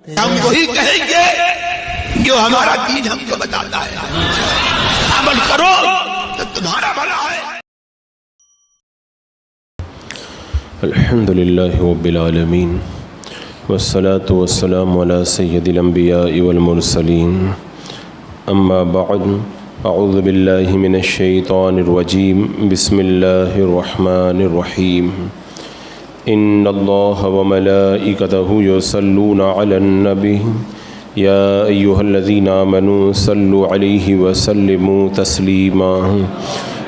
ہم وہی کہیں گے جو ہمارا دین ہم کو بتاتا ہے، عمل کرو تو تمہارا بھلا ہے۔ الحمد للہ رب العالمین والصلاة والسلام علی سید الانبیاء والمرسلین، اما بعد، اعوذ باللہ من الشیطان الرجیم، بسم اللہ الرحمن الرحیم۔ ان اللہ وملائکتہ یصلون علی النبی یا ایہا الذین آمنوا صلوا علیہ وسلموا تسلیما۔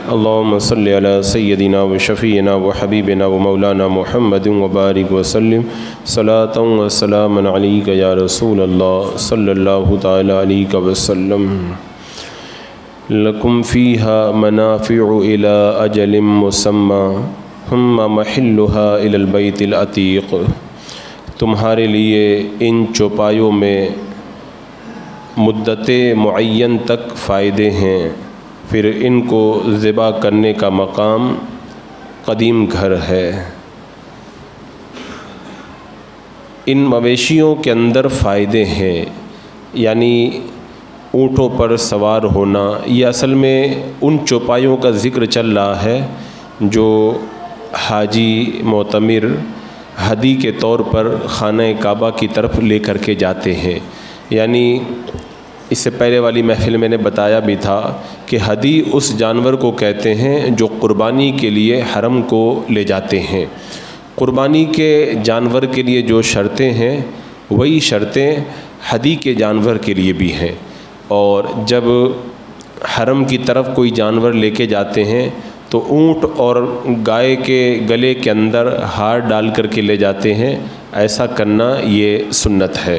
اللہم صل علی سیدنا و شفیعنا و حبیبنا و مولانا محمد وبارک وسلم صلاۃ و سلاما علیک یا رسول اللہ صلی اللہ تعالی علیہ وسلم۔ لکم فیہا منافع الی اجل مسمی ثم محلها الی البیت العتیق۔ تمہارے لیے ان چوپایوں میں مدت معین تک فائدے ہیں، پھر ان کو ذبح کرنے کا مقام قدیم گھر ہے۔ ان مویشیوں کے اندر فائدے ہیں، یعنی اونٹوں پر سوار ہونا، یہ اصل میں ان چوپایوں کا ذکر چل رہا ہے جو حاجی معتمر ہدی کے طور پر خانہ کعبہ کی طرف لے کر کے جاتے ہیں۔ یعنی اس سے پہلے والی محفل میں نے بتایا بھی تھا کہ ہدی اس جانور کو کہتے ہیں جو قربانی کے لیے حرم کو لے جاتے ہیں۔ قربانی کے جانور کے لیے جو شرطیں ہیں وہی شرطیں ہدی کے جانور کے لیے بھی ہیں، اور جب حرم کی طرف کوئی جانور لے کے جاتے ہیں تو اونٹ اور گائے کے گلے کے اندر ہار ڈال کر کے لے جاتے ہیں، ایسا کرنا یہ سنت ہے۔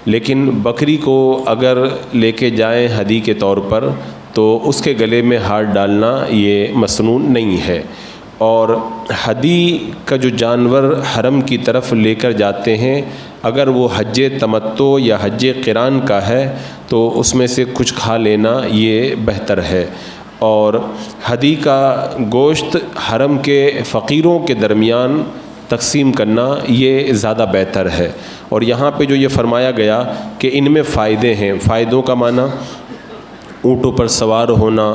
لیکن بکری کو اگر لے کے جائیں ہدی کے طور پر تو اس کے گلے میں ہار ڈالنا یہ مسنون نہیں ہے۔ اور ہدی کا جو جانور حرم کی طرف لے کر جاتے ہیں، اگر وہ حج تمتع یا حج قران کا ہے تو اس میں سے کچھ کھا لینا یہ بہتر ہے، اور ہدی کا گوشت حرم کے فقیروں کے درمیان تقسیم کرنا یہ زیادہ بہتر ہے۔ اور یہاں پہ جو یہ فرمایا گیا کہ ان میں فائدے ہیں، فائدوں کا معنی اونٹوں پر سوار ہونا،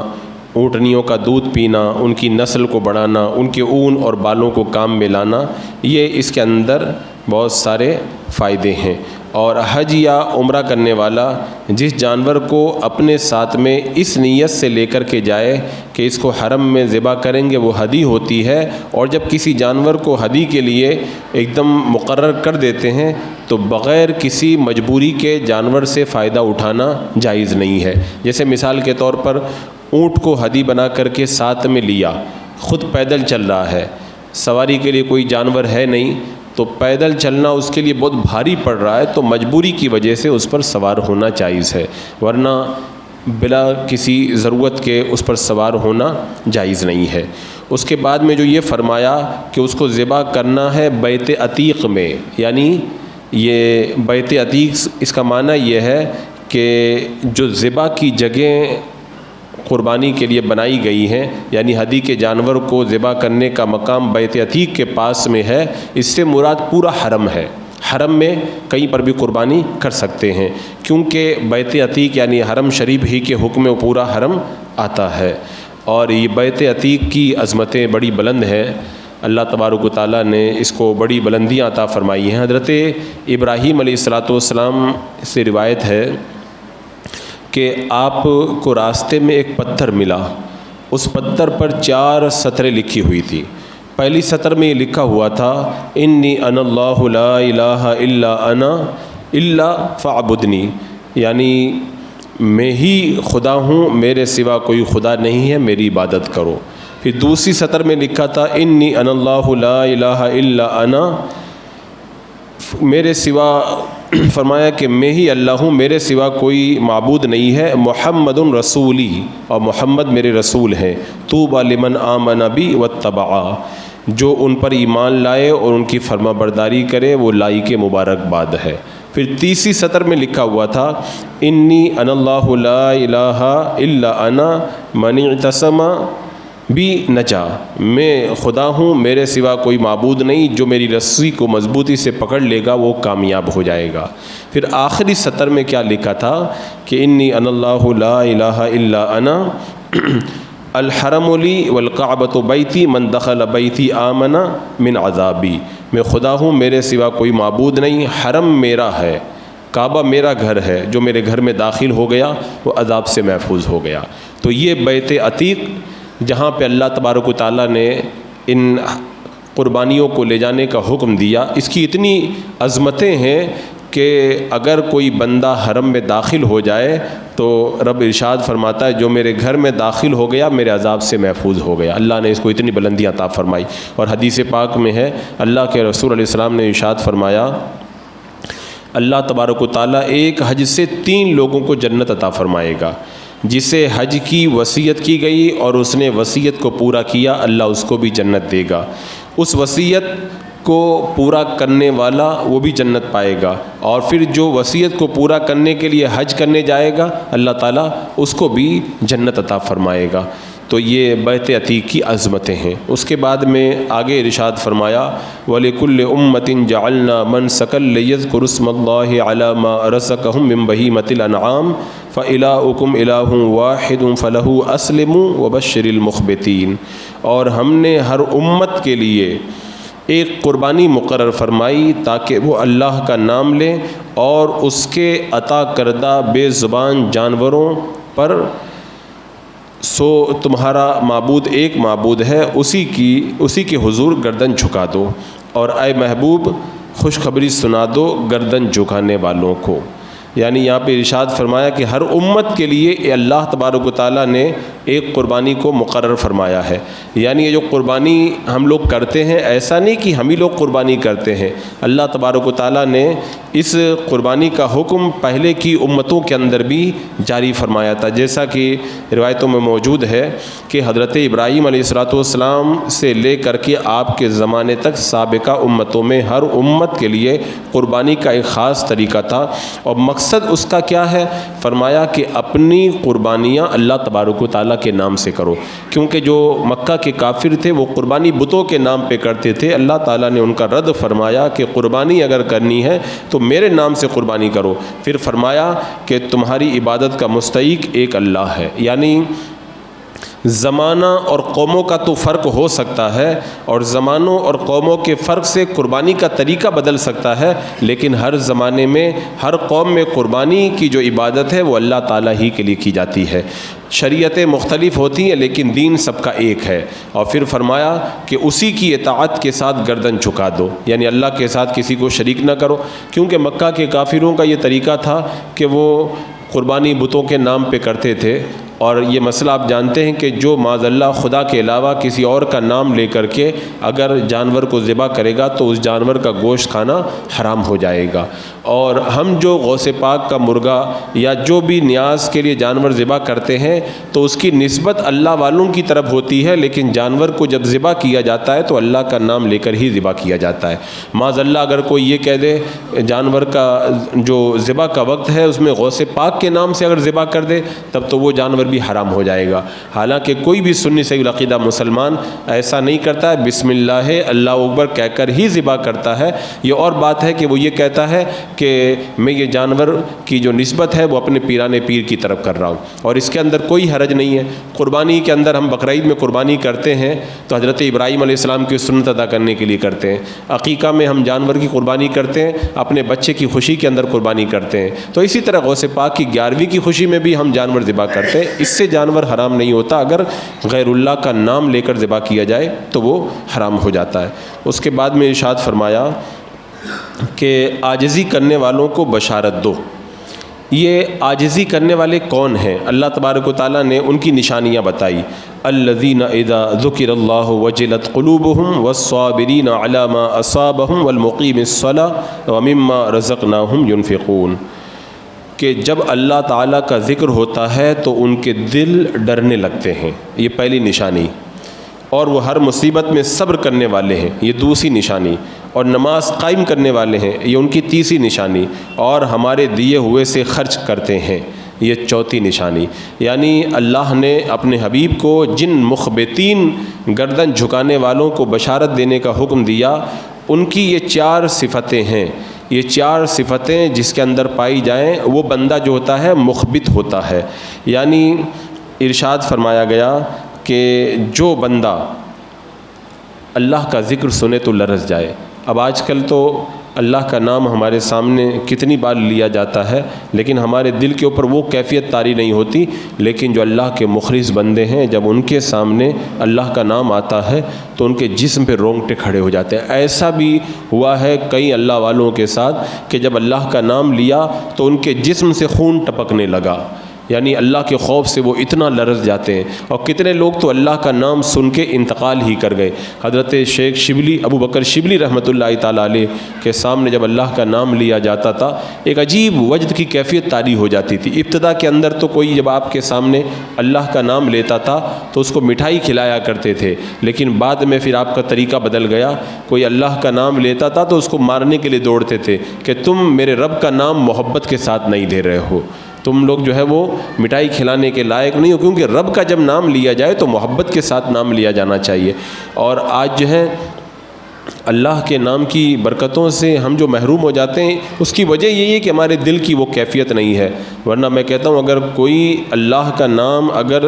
اونٹنیوں کا دودھ پینا، ان کی نسل کو بڑھانا، ان کے اون اور بالوں کو کام میں لانا، یہ اس کے اندر بہت سارے فائدے ہیں۔ اور حج یا عمرہ کرنے والا جس جانور کو اپنے ساتھ میں اس نیت سے لے کر کے جائے کہ اس کو حرم میں ذبح کریں گے وہ ہدی ہوتی ہے، اور جب کسی جانور کو ہدی کے لیے ایک دم مقرر کر دیتے ہیں تو بغیر کسی مجبوری کے جانور سے فائدہ اٹھانا جائز نہیں ہے۔ جیسے مثال کے طور پر اونٹ کو ہدی بنا کر کے ساتھ میں لیا، خود پیدل چل رہا ہے، سواری کے لیے کوئی جانور ہے نہیں، تو پیدل چلنا اس کے لیے بہت بھاری پڑ رہا ہے، تو مجبوری کی وجہ سے اس پر سوار ہونا جائز ہے، ورنہ بلا کسی ضرورت کے اس پر سوار ہونا جائز نہیں ہے۔ اس کے بعد میں جو یہ فرمایا کہ اس کو ذبح کرنا ہے بیت عتیق میں، یعنی یہ بیت عتیق اس کا معنی یہ ہے کہ جو ذبح کی جگہیں قربانی کے لیے بنائی گئی ہیں، یعنی ہدی کے جانور کو ذبح کرنے کا مقام بیت عتیق کے پاس میں ہے، اس سے مراد پورا حرم ہے۔ حرم میں کہیں پر بھی قربانی کر سکتے ہیں، کیونکہ بیت عتیق یعنی حرم شریف ہی کے حکم میں پورا حرم آتا ہے۔ اور یہ بیت عتیق کی عظمتیں بڑی بلند ہیں، اللہ تبارک و تعالیٰ نے اس کو بڑی بلندیاں عطا فرمائی ہیں۔ حضرت ابراہیم علیہ السلام سے روایت ہے کہ آپ کو راستے میں ایک پتھر ملا، اس پتھر پر 4 سطریں لکھی ہوئی تھی۔ پہلی سطر میں یہ لکھا ہوا تھا انی انا اللہ لا الہ الا انا الا فاعبدنی، یعنی میں ہی خدا ہوں، میرے سوا کوئی خدا نہیں ہے، میری عبادت کرو۔ پھر دوسری سطر میں لکھا تھا انی انا اللہ لا الہ الا انا، میرے سوا فرمایا کہ میں ہی اللہ ہوں، میرے سوا کوئی معبود نہیں ہے، محمد رسولی، اور محمد میرے رسول ہیں، طوبی لمن آمن بی واتبعا، جو ان پر ایمان لائے اور ان کی فرما برداری کرے وہ لائق مبارکباد ہے۔ پھر تیسری سطر میں لکھا ہوا تھا انی انا اللہ لا الہ الا انا من اعتصم بھی نجا، میں خدا ہوں، میرے سوا کوئی معبود نہیں، جو میری رسی کو مضبوطی سے پکڑ لے گا وہ کامیاب ہو جائے گا۔ پھر آخری سطر میں کیا لکھا تھا کہ انی انا اللہ لا الہ الا انا الحرم لی والکعبۃ بیتی من دخل بیتی آمن من عذابی، میں خدا ہوں، میرے سوا کوئی معبود نہیں، حرم میرا ہے، کعبہ میرا گھر ہے، جو میرے گھر میں داخل ہو گیا وہ عذاب سے محفوظ ہو گیا۔ تو یہ بیت عتیق جہاں پہ اللہ تبارک و تعالیٰ نے ان قربانیوں کو لے جانے کا حکم دیا، اس کی اتنی عظمتیں ہیں کہ اگر کوئی بندہ حرم میں داخل ہو جائے تو رب ارشاد فرماتا ہے جو میرے گھر میں داخل ہو گیا میرے عذاب سے محفوظ ہو گیا۔ اللہ نے اس کو اتنی بلندی عطا فرمائی، اور حدیث پاک میں ہے اللہ کے رسول علیہ السلام نے ارشاد فرمایا اللہ تبارک و تعالیٰ ایک حج سے 3 لوگوں کو جنت عطا فرمائے گا، جسے حج کی وصیت کی گئی اور اس نے وصیت کو پورا کیا، اللہ اس کو بھی جنت دے گا۔ اس وصیت کو پورا کرنے والا وہ بھی جنت پائے گا، اور پھر جو وصیت کو پورا کرنے کے لیے حج کرنے جائے گا اللہ تعالیٰ اس کو بھی جنت عطا فرمائے گا۔ تو یہ بیت عتیق کی عظمتیں ہیں۔ اس کے بعد میں آگے ارشاد فرمایا وَلِكُلِّ أُمَّةٍ جَعَلْنَا مَنْسَكًا لِيَذْكُرُوا اسْمَ اللَّهِ عَلَى مَا رَزَقَهُم مِّن بَهِيمَةِ الْأَنْعَامِ فَإِلَٰهُكُمْ إِلَٰهٌ وَاحِدٌ فَلَهُ أَسْلِمُوا وَبَشِّرِ الْمُخْبِتِينَ، اور ہم نے ہر امت کے لیے ایک قربانی مقرر فرمائی تاکہ وہ اللہ کا نام لیں اور اس کے عطا کردہ بے زبان جانوروں پر سو تمہارا معبود ایک معبود ہے، اسی کے حضور گردن جھکا دو، اور اے محبوب خوشخبری سنا دو گردن جھکانے والوں کو۔ یعنی یہاں پہ ارشاد فرمایا کہ ہر امت کے لیے اللہ تبارک و تعالیٰ نے ایک قربانی کو مقرر فرمایا ہے۔ یعنی یہ جو قربانی ہم لوگ کرتے ہیں ایسا نہیں کہ ہم ہی لوگ قربانی کرتے ہیں، اللہ تبارک و تعالیٰ نے اس قربانی کا حکم پہلے کی امتوں کے اندر بھی جاری فرمایا تھا، جیسا کہ روایتوں میں موجود ہے کہ حضرت ابراہیم علیہ السلام سے لے کر کے آپ کے زمانے تک سابقہ امتوں میں ہر امت کے لیے قربانی کا ایک خاص طریقہ تھا، اور مقصد اس کا کیا ہے؟ فرمایا کہ اپنی قربانیاں اللہ تبارک و تعالیٰ کے نام سے کرو، کیونکہ جو مکہ کے کافر تھے وہ قربانی بتوں کے نام پہ کرتے تھے۔ اللہ تعالیٰ نے ان کا رد فرمایا کہ قربانی اگر کرنی ہے تو میرے نام سے قربانی کرو، پھر فرمایا کہ تمہاری عبادت کا مستحق ایک اللہ ہے۔ یعنی زمانہ اور قوموں کا تو فرق ہو سکتا ہے، اور زمانوں اور قوموں کے فرق سے قربانی کا طریقہ بدل سکتا ہے، لیکن ہر زمانے میں ہر قوم میں قربانی کی جو عبادت ہے وہ اللہ تعالیٰ ہی کے لیے کی جاتی ہے۔ شریعتیں مختلف ہوتی ہیں لیکن دین سب کا ایک ہے، اور پھر فرمایا کہ اسی کی اطاعت کے ساتھ گردن جھکا دو، یعنی اللہ کے ساتھ کسی کو شریک نہ کرو، کیونکہ مکہ کے کافروں کا یہ طریقہ تھا کہ وہ قربانی بتوں کے نام پہ کرتے تھے، اور یہ مسئلہ آپ جانتے ہیں کہ جو معاذ اللہ خدا کے علاوہ کسی اور کا نام لے کر کے اگر جانور کو ذبح کرے گا تو اس جانور کا گوشت کھانا حرام ہو جائے گا۔ اور ہم جو غوث پاک کا مرغا یا جو بھی نیاز کے لیے جانور ذبح کرتے ہیں تو اس کی نسبت اللہ والوں کی طرف ہوتی ہے، لیکن جانور کو جب ذبح کیا جاتا ہے تو اللہ کا نام لے کر ہی ذبح کیا جاتا ہے۔ معاذ اللہ اگر کوئی یہ کہہ دے جانور کا جو ذبح کا وقت ہے اس میں غوث پاک کے نام سے اگر ذبح کر دے تب تو وہ جانور بھی حرام ہو جائے گا، حالانکہ کوئی بھی سنی صحیح العقیدہ مسلمان ایسا نہیں کرتا ہے، بسم اللہ اللہ اکبر کہہ کر ہی ذبح کرتا ہے۔ یہ اور بات ہے کہ وہ یہ کہتا ہے کہ میں یہ جانور کی جو نسبت ہے وہ اپنے پیرانے پیر کی طرف کر رہا ہوں، اور اس کے اندر کوئی حرج نہیں ہے۔ قربانی کے اندر ہم بقرعید میں قربانی کرتے ہیں تو حضرت ابراہیم علیہ السلام کی سنت ادا کرنے کے لیے کرتے ہیں، عقیقہ میں ہم جانور کی قربانی کرتے ہیں، اپنے بچے کی خوشی کے اندر قربانی کرتے ہیں، تو اسی طرح غوث پاک کی 11ویں کی خوشی میں بھی ہم جانور ذبح کرتے ہیں۔ اس سے جانور حرام نہیں ہوتا، اگر غیر اللہ کا نام لے کر ذبح کیا جائے تو وہ حرام ہو جاتا ہے۔ اس کے بعد میں ارشاد فرمایا کہ عاجزی کرنے والوں کو بشارت دو۔ یہ عاجزی کرنے والے کون ہیں؟ اللہ تبارک و تعالیٰ نے ان کی نشانیاں بتائی، الذین اذا ذکر اللہ وجلت قلوبہم والصابرین علی ما اصابہم والمقیم الصلاۃ ومما رزقناہم ینفقون، کہ جب اللہ تعالیٰ کا ذکر ہوتا ہے تو ان کے دل ڈرنے لگتے ہیں، یہ پہلی نشانی، اور وہ ہر مصیبت میں صبر کرنے والے ہیں، یہ دوسری نشانی، اور نماز قائم کرنے والے ہیں، یہ ان کی تیسری نشانی، اور ہمارے دیے ہوئے سے خرچ کرتے ہیں، یہ چوتھی نشانی، یعنی اللہ نے اپنے حبیب کو جن مخبتین گردن جھکانے والوں کو بشارت دینے کا حکم دیا، ان کی یہ 4 صفتیں ہیں۔ یہ 4 صفتیں جس کے اندر پائی جائیں وہ بندہ جو ہوتا ہے مخبت ہوتا ہے۔ یعنی ارشاد فرمایا گیا کہ جو بندہ اللہ کا ذکر سنے تو لرز جائے۔ اب آج کل تو اللہ کا نام ہمارے سامنے کتنی بار لیا جاتا ہے، لیکن ہمارے دل کے اوپر وہ کیفیت طاری نہیں ہوتی۔ لیکن جو اللہ کے مخلص بندے ہیں، جب ان کے سامنے اللہ کا نام آتا ہے تو ان کے جسم پہ رونگٹے کھڑے ہو جاتے ہیں۔ ایسا بھی ہوا ہے کئی اللہ والوں کے ساتھ کہ جب اللہ کا نام لیا تو ان کے جسم سے خون ٹپکنے لگا، یعنی اللہ کے خوف سے وہ اتنا لرز جاتے ہیں۔ اور کتنے لوگ تو اللہ کا نام سن کے انتقال ہی کر گئے۔ حضرت شیخ شبلی ابو بکر شبلی رحمۃ اللہ تعالیٰ علیہ کے سامنے جب اللہ کا نام لیا جاتا تھا، ایک عجیب وجد کی کیفیت طاری ہو جاتی تھی۔ ابتدا کے اندر تو کوئی جب آپ کے سامنے اللہ کا نام لیتا تھا تو اس کو مٹھائی کھلایا کرتے تھے، لیکن بعد میں پھر آپ کا طریقہ بدل گیا۔ کوئی اللہ کا نام لیتا تھا تو اس کو مارنے کے لیے دوڑتے تھے کہ تم میرے رب کا نام محبت کے ساتھ نہیں لے رہے ہو، تم لوگ جو ہے وہ مٹھائی کھلانے کے لائق نہیں ہو، کیونکہ رب کا جب نام لیا جائے تو محبت کے ساتھ نام لیا جانا چاہیے۔ اور آج جو ہے اللہ کے نام کی برکتوں سے ہم جو محروم ہو جاتے ہیں، اس کی وجہ یہی ہے کہ ہمارے دل کی وہ کیفیت نہیں ہے۔ ورنہ میں کہتا ہوں اگر کوئی اللہ کا نام اگر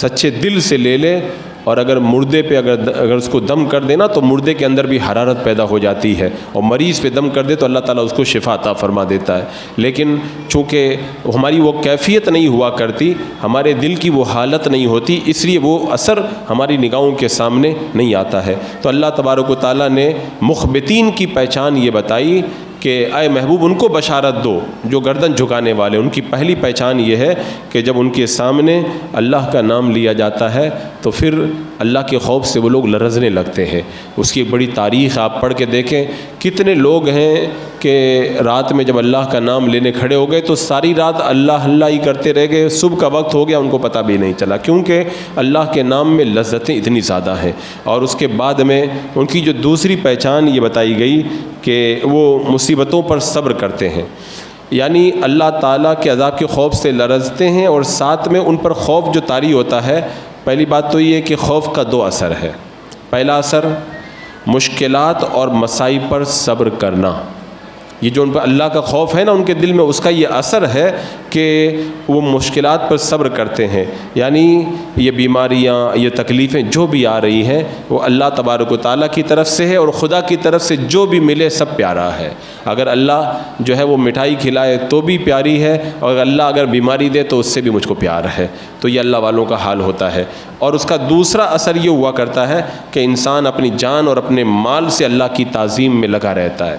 سچے دل سے لے لے اور اگر مردے پہ اگر اس کو دم کر دینا تو مردے کے اندر بھی حرارت پیدا ہو جاتی ہے، اور مریض پہ دم کر دے تو اللہ تعالیٰ اس کو شفا عطا فرما دیتا ہے۔ لیکن چونکہ ہماری وہ کیفیت نہیں ہوا کرتی، ہمارے دل کی وہ حالت نہیں ہوتی، اس لیے وہ اثر ہماری نگاہوں کے سامنے نہیں آتا ہے۔ تو اللہ تبارک و تعالیٰ نے مخبتین کی پہچان یہ بتائی کہ اے محبوب ان کو بشارت دو جو گردن جھکانے والے۔ ان کی پہلی پہچان یہ ہے کہ جب ان کے سامنے اللہ کا نام لیا جاتا ہے تو پھر اللہ کے خوف سے وہ لوگ لرزنے لگتے ہیں۔ اس کی بڑی تاریخ آپ پڑھ کے دیکھیں، کتنے لوگ ہیں کہ رات میں جب اللہ کا نام لینے کھڑے ہو گئے تو ساری رات اللہ اللہ ہی کرتے رہ گئے، صبح کا وقت ہو گیا ان کو پتہ بھی نہیں چلا، کیونکہ اللہ کے نام میں لذتیں اتنی زیادہ ہیں۔ اور اس کے بعد میں ان کی جو دوسری پہچان یہ بتائی گئی کہ وہ مصیبتوں پر صبر کرتے ہیں، یعنی اللہ تعالیٰ کے عذاب کے خوف سے لرزتے ہیں، اور ساتھ میں ان پر خوف جو طاری ہوتا ہے۔ پہلی بات تو یہ ہے کہ خوف کا 2 اثر ہے۔ پہلا اثر مشکلات اور مصائب پر صبر کرنا، یہ جو ان پر اللہ کا خوف ہے نا ان کے دل میں، اس کا یہ اثر ہے کہ وہ مشکلات پر صبر کرتے ہیں، یعنی یہ بیماریاں یہ تکلیفیں جو بھی آ رہی ہیں وہ اللہ تبارک و تعالیٰ کی طرف سے ہے، اور خدا کی طرف سے جو بھی ملے سب پیارا ہے۔ اگر اللہ جو ہے وہ مٹھائی کھلائے تو بھی پیاری ہے، اور اللہ اگر بیماری دے تو اس سے بھی مجھ کو پیار ہے۔ تو یہ اللہ والوں کا حال ہوتا ہے۔ اور اس کا دوسرا اثر یہ ہوا کرتا ہے کہ انسان اپنی جان اور اپنے مال سے اللہ کی تعظیم میں لگا رہتا ہے۔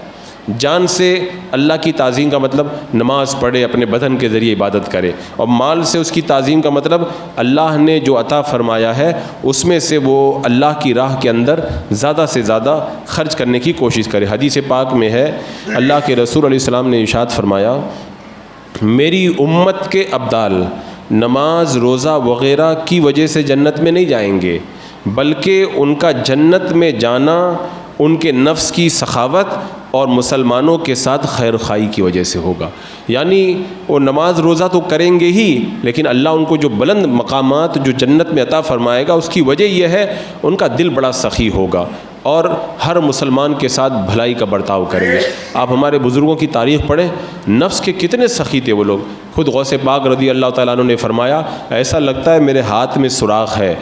جان سے اللہ کی تعظیم کا مطلب نماز پڑھے، اپنے بدن کے ذریعے عبادت کرے، اور مال سے اس کی تعظیم کا مطلب اللہ نے جو عطا فرمایا ہے اس میں سے وہ اللہ کی راہ کے اندر زیادہ سے زیادہ خرچ کرنے کی کوشش کرے۔ حدیث پاک میں ہے، اللہ کے رسول علیہ السلام نے ارشاد فرمایا، میری امت کے ابدال نماز روزہ وغیرہ کی وجہ سے جنت میں نہیں جائیں گے، بلکہ ان کا جنت میں جانا ان کے نفس کی سخاوت اور مسلمانوں کے ساتھ خیر خواہی کی وجہ سے ہوگا۔ یعنی وہ نماز روزہ تو کریں گے ہی، لیکن اللہ ان کو جو بلند مقامات جو جنت میں عطا فرمائے گا اس کی وجہ یہ ہے ان کا دل بڑا سخی ہوگا، اور ہر مسلمان کے ساتھ بھلائی کا برتاؤ کریں گے۔ آپ ہمارے بزرگوں کی تاریخ پڑھیں، نفس کے کتنے سخی تھے وہ لوگ۔ خود غوث پاک رضی اللہ تعالیٰ عنہ نے فرمایا، ایسا لگتا ہے میرے ہاتھ میں سوراخ ہے۔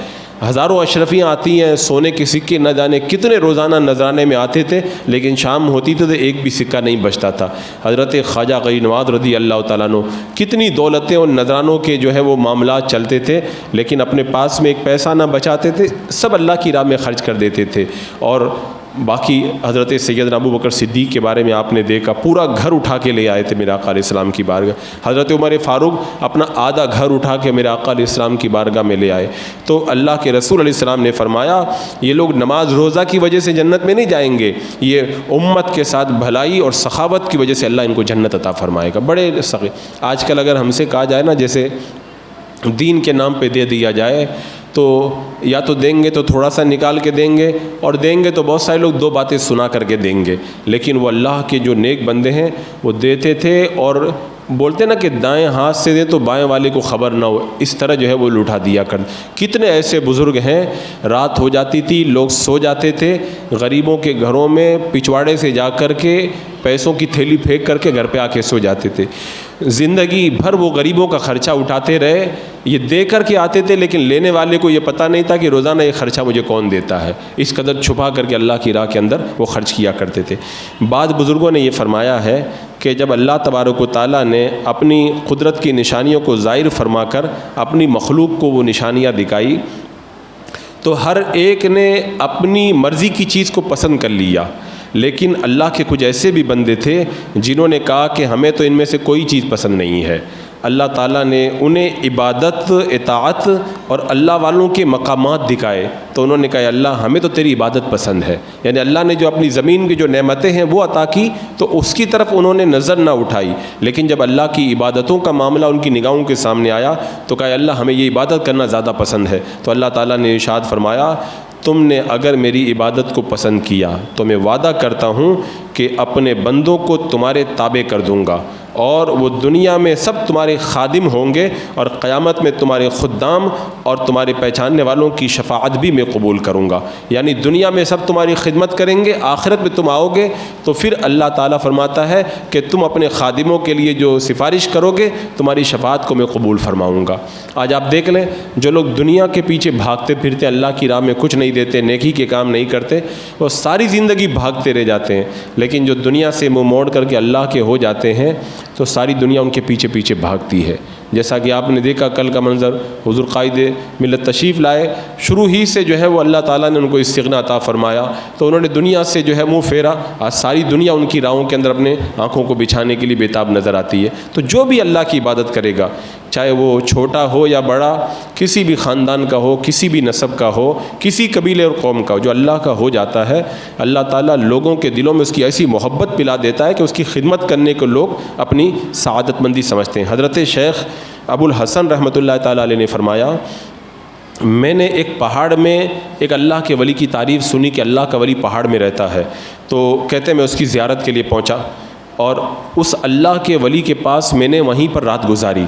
ہزاروں اشرفیاں آتی ہیں، سونے کے سکے نہ جانے کتنے روزانہ نذرانے میں آتے تھے، لیکن شام ہوتی تو ایک بھی سکہ نہیں بچتا تھا۔ حضرت خواجہ غریب نواز رضی اللہ تعالیٰ عنہ کتنی دولتیں اور نذرانوں کے جو ہے وہ معاملات چلتے تھے، لیکن اپنے پاس میں ایک پیسہ نہ بچاتے تھے، سب اللہ کی راہ میں خرچ کر دیتے تھے۔ اور باقی حضرت سیدنا ابو بکر صدیق کے بارے میں آپ نے دیکھا، پورا گھر اٹھا کے لے آئے تھے میرے آقا علیہ السلام کی بارگاہ۔ حضرت عمر فاروق اپنا آدھا گھر اٹھا کے میرے آقا علیہ السلام کی بارگاہ میں لے آئے۔ تو اللہ کے رسول علیہ السلام نے فرمایا، یہ لوگ نماز روزہ کی وجہ سے جنت میں نہیں جائیں گے، یہ امت کے ساتھ بھلائی اور سخاوت کی وجہ سے اللہ ان کو جنت عطا فرمائے گا۔ بڑے سخی آج کل اگر ہم سے کہا جائے نا، جیسے دین کے نام پہ دے دیا جائے تو یا تو دیں گے تو تھوڑا سا نکال کے دیں گے، اور دیں گے تو بہت سارے لوگ 2 باتیں سنا کر کے دیں گے، لیکن وہ اللہ کے جو نیک بندے ہیں وہ دیتے تھے، اور بولتے نا کہ دائیں ہاتھ سے دے تو بائیں والے کو خبر نہ ہو، اس طرح جو ہے وہ لوٹا دیا کر۔ کتنے ایسے بزرگ ہیں، رات ہو جاتی تھی، لوگ سو جاتے تھے، غریبوں کے گھروں میں پچھواڑے سے جا کر کے پیسوں کی تھیلی پھینک کر کے گھر پہ آ کے سو جاتے تھے۔ زندگی بھر وہ غریبوں کا خرچہ اٹھاتے رہے، یہ دے کر کے آتے تھے، لیکن لینے والے کو یہ پتہ نہیں تھا کہ روزانہ یہ خرچہ مجھے کون دیتا ہے، اس قدر چھپا کر کے اللہ کی راہ کے اندر وہ خرچ کیا کرتے تھے۔ بعض بزرگوں نے یہ فرمایا ہے کہ جب اللہ تبارک و تعالیٰ نے اپنی قدرت کی نشانیوں کو ظاہر فرما کر اپنی مخلوق کو وہ نشانیاں دکھائی تو ہر ایک نے اپنی مرضی کی چیز کو پسند کر لیا، لیکن اللہ کے کچھ ایسے بھی بندے تھے جنہوں نے کہا کہ ہمیں تو ان میں سے کوئی چیز پسند نہیں ہے۔ اللہ تعالیٰ نے انہیں عبادت، اطاعت اور اللہ والوں کے مقامات دکھائے تو انہوں نے کہا یا اللہ ہمیں تو تیری عبادت پسند ہے، یعنی اللہ نے جو اپنی زمین کی جو نعمتیں ہیں وہ عطا کی تو اس کی طرف انہوں نے نظر نہ اٹھائی، لیکن جب اللہ کی عبادتوں کا معاملہ ان کی نگاہوں کے سامنے آیا تو کہا یا اللہ ہمیں یہ عبادت کرنا زیادہ پسند ہے۔ تو اللہ تعالیٰ نے ارشاد فرمایا تم نے اگر میری عبادت کو پسند کیا تو میں وعدہ کرتا ہوں کہ اپنے بندوں کو تمہارے تابع کر دوں گا اور وہ دنیا میں سب تمہارے خادم ہوں گے اور قیامت میں تمہارے خدام اور تمہارے پہچاننے والوں کی شفاعت بھی میں قبول کروں گا، یعنی دنیا میں سب تمہاری خدمت کریں گے، آخرت میں تم آؤ گے تو پھر اللہ تعالیٰ فرماتا ہے کہ تم اپنے خادموں کے لیے جو سفارش کرو گے تمہاری شفاعت کو میں قبول فرماؤں گا۔ آج آپ دیکھ لیں جو لوگ دنیا کے پیچھے بھاگتے پھرتے اللہ کی راہ میں کچھ نہیں دیتے، نیکی کے کام نہیں کرتے، وہ ساری زندگی بھاگتے رہ جاتے ہیں، لیکن جو دنیا سے منہ موڑ کر کے اللہ کے ہو جاتے ہیں تو ساری دنیا ان کے پیچھے پیچھے بھاگتی ہے۔ جیسا کہ آپ نے دیکھا کل کا منظر، حضور قائد ملت تشریف لائے، شروع ہی سے جو ہے وہ اللہ تعالیٰ نے ان کو استغنا عطا فرمایا تو انہوں نے دنیا سے جو ہے منہ پھیرا، آج ساری دنیا ان کی راہوں کے اندر اپنے آنکھوں کو بچھانے کے لیے بےتاب نظر آتی ہے۔ تو جو بھی اللہ کی عبادت کرے گا، چاہے وہ چھوٹا ہو یا بڑا، کسی بھی خاندان کا ہو، کسی بھی نسب کا ہو، کسی قبیلے اور قوم کا ہو، جو اللہ کا ہو جاتا ہے اللہ تعالیٰ لوگوں کے دلوں میں اس کی ایسی محبت پلا دیتا ہے کہ اس کی خدمت کرنے کو لوگ اپنی سعادت مندی سمجھتے ہیں۔ حضرت شیخ ابو الحسن رحمۃ اللہ تعالیٰ علیہ نے فرمایا میں نے ایک پہاڑ میں ایک اللہ کے ولی کی تعریف سنی کہ اللہ کا ولی پہاڑ میں رہتا ہے، تو کہتے ہیں میں اس کی زیارت کے لیے پہنچا اور اس اللہ کے ولی کے پاس میں نے وہیں پر رات گزاری،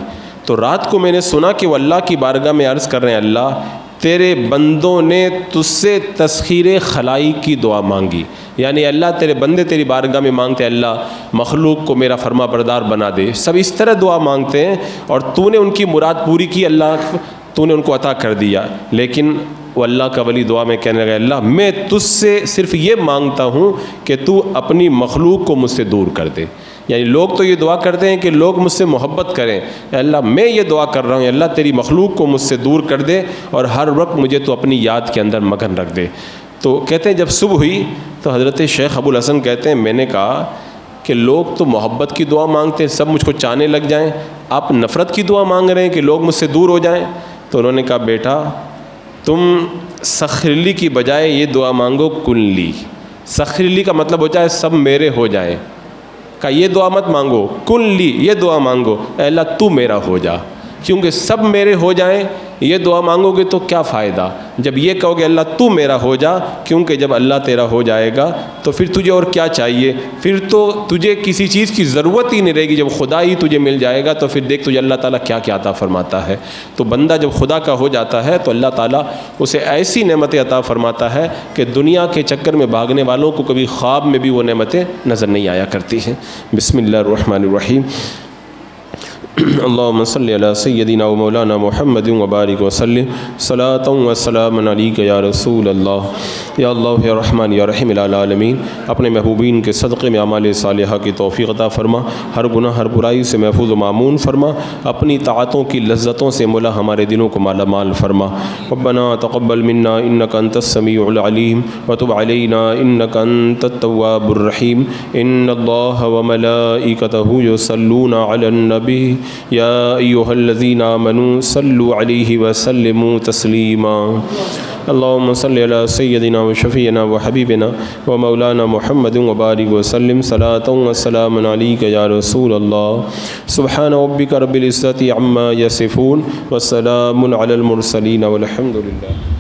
تو رات کو میں نے سنا کہ وہ اللہ کی بارگاہ میں عرض کر رہے ہیں اللہ تیرے بندوں نے تجھ سے تسخیر خلائی کی دعا مانگی، یعنی اللہ تیرے بندے تیری بارگاہ میں مانگتے ہیں اللہ مخلوق کو میرا فرما بردار بنا دے، سب اس طرح دعا مانگتے ہیں اور تو نے ان کی مراد پوری کی، اللہ تو نے ان کو عطا کر دیا، لیکن وہ اللہ کا ولی دعا میں کہنے لگا اللہ میں تجھ سے صرف یہ مانگتا ہوں کہ تو اپنی مخلوق کو مجھ سے دور کر دے، یعنی لوگ تو یہ دعا کرتے ہیں کہ لوگ مجھ سے محبت کریں، اللہ میں یہ دعا کر رہا ہوں اللہ تیری مخلوق کو مجھ سے دور کر دے اور ہر وقت مجھے تو اپنی یاد کے اندر مگن رکھ دے۔ تو کہتے ہیں جب صبح ہوئی تو حضرت شیخ ابو الحسن کہتے ہیں میں نے کہا کہ لوگ تو محبت کی دعا مانگتے ہیں، سب مجھ کو چاہنے لگ جائیں، آپ نفرت کی دعا مانگ رہے ہیں کہ لوگ مجھ سے دور ہو جائیں؟ تو انہوں نے کہا بیٹا تم سخرلی کی بجائے یہ دعا مانگو کنلی، سخرلی کا مطلب ہوتا ہے سب میرے ہو جائیں، کہ یہ دعا مت مانگو کنلی، یہ دعا مانگو اے اللہ تو میرا ہو جا، کیونکہ سب میرے ہو جائیں یہ دعا مانگو گے تو کیا فائدہ، جب یہ کہو گے اللہ تو میرا ہو جا، کیونکہ جب اللہ تیرا ہو جائے گا تو پھر تجھے اور کیا چاہیے، پھر تو تجھے کسی چیز کی ضرورت ہی نہیں رہے گی، جب خدا ہی تجھے مل جائے گا تو پھر دیکھ تجھے اللہ تعالیٰ کیا کیا عطا فرماتا ہے۔ تو بندہ جب خدا کا ہو جاتا ہے تو اللہ تعالیٰ اسے ایسی نعمتیں عطا فرماتا ہے کہ دنیا کے چکر میں بھاگنے والوں کو کبھی خواب میں بھی وہ نعمتیں نظر نہیں آیا کرتی ہیں۔ بسم اللہ الرحمن الرحیم۔ اللہم صلی علی سیدنا و مولانا محمد وبارک وسلم صلاۃ و سلام علیک یا رسول اللہ۔ یا اللہ یا رحمان یا رحیم العالمین، اپنے محبوبین کے صدقے میں اعمال صالحہ کی توفیق عطا فرما، ہر گناہ ہر برائی سے محفوظ و معمون فرما، اپنی طاعتوں کی لذتوں سے مولا ہمارے دلوں کو مالا مال فرما۔ ربنا تقبل منا انک انت السمیع العلیم وتب علینا انک انت التواب الرحیم۔ ان اللہ وملائکتہ یصلون علی النبی یا ایہا الذین آمنوا صلوا علیہ وسلموا تسلیما۔ اللہم صلی علی سیدنا و شفیعنا و حبیبنا و مولانا محمد وبارک وسلم صلاۃ و سلام علیک یا رسول اللہ۔ سبحان ربک رب العزۃ عما یصفون وسلام علی المرسلین والحمد للہ۔